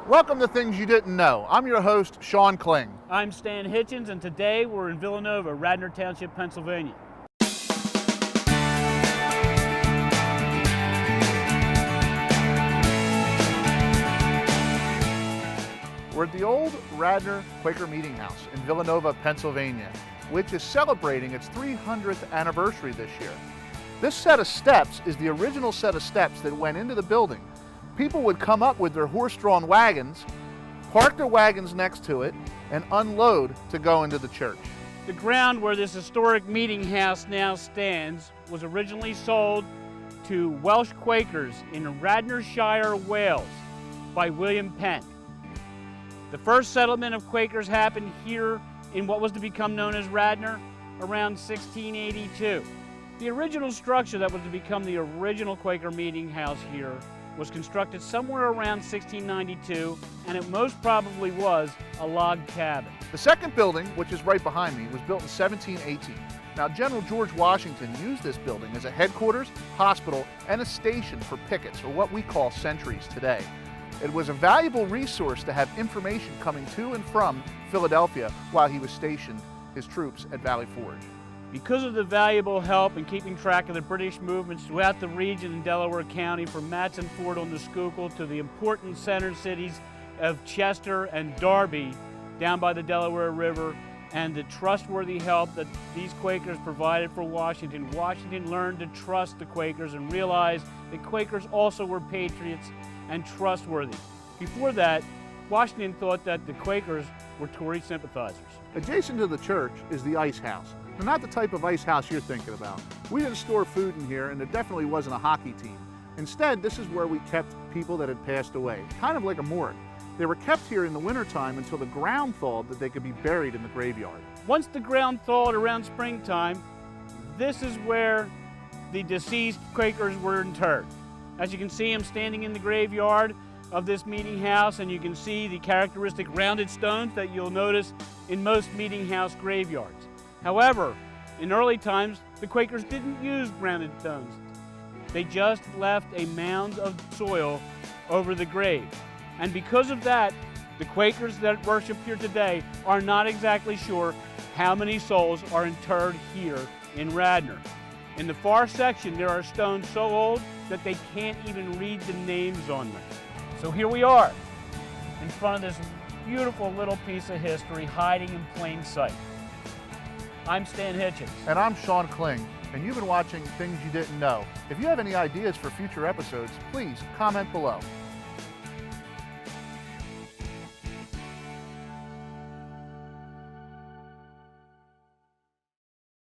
Welcome to Things You Didn't Know. I'm your host, Sean Kling. I'm Stan Hitchens, and today we're in Villanova, Radnor Township, Pennsylvania. We're at the old Radnor Quaker Meeting House in Villanova, Pennsylvania, which is celebrating its 300th anniversary this year. This set of steps is the original set of steps that went into the building. People would come up with their horse-drawn wagons, park their wagons next to it, and unload to go into the church. The ground where this historic meeting house now stands was originally sold to Welsh Quakers in Radnorshire, Wales by William Penn. The first settlement of Quakers happened here in what was to become known as Radnor around 1682. The original structure that was to become the original Quaker meeting house here was constructed somewhere around 1692, and it most probably was a log cabin. The second building, which is right behind me, was built in 1718. Now, General George Washington used this building as a headquarters, hospital, and a station for pickets, or what we call sentries today. It was a valuable resource to have information coming to and from Philadelphia while he was stationed his troops at Valley Forge. Because of the valuable help in keeping track of the British movements throughout the region in Delaware County, from Matson Ford on the Schuylkill to the important center cities of Chester and Darby down by the Delaware River, and the trustworthy help that these Quakers provided for Washington, Washington learned to trust the Quakers and realized that Quakers also were patriots and trustworthy. Before that, Washington thought that the Quakers were Tory sympathizers. Adjacent to the church is the ice house. Now, not the type of ice house you're thinking about. We didn't store food in here, and there definitely wasn't a hockey team. Instead, this is where we kept people that had passed away, kind of like a morgue. They were kept here in the wintertime until the ground thawed that they could be buried in the graveyard. Once the ground thawed around springtime, this is where the deceased Quakers were interred. As you can see, I'm standing in the graveyard of this meeting house, and you can see the characteristic rounded stones that you'll notice in most meeting house graveyards. However, in early times, the Quakers didn't use rounded stones. They just left a mound of soil over the grave. And because of that, the Quakers that worship here today are not exactly sure how many souls are interred here in Radnor. In the far section, there are stones so old that they can't even read the names on them. So here we are, in front of this beautiful little piece of history hiding in plain sight. I'm Stan Hitchens. And I'm Sean Kling, and you've been watching Things You Didn't Know. If you have any ideas for future episodes, please comment below.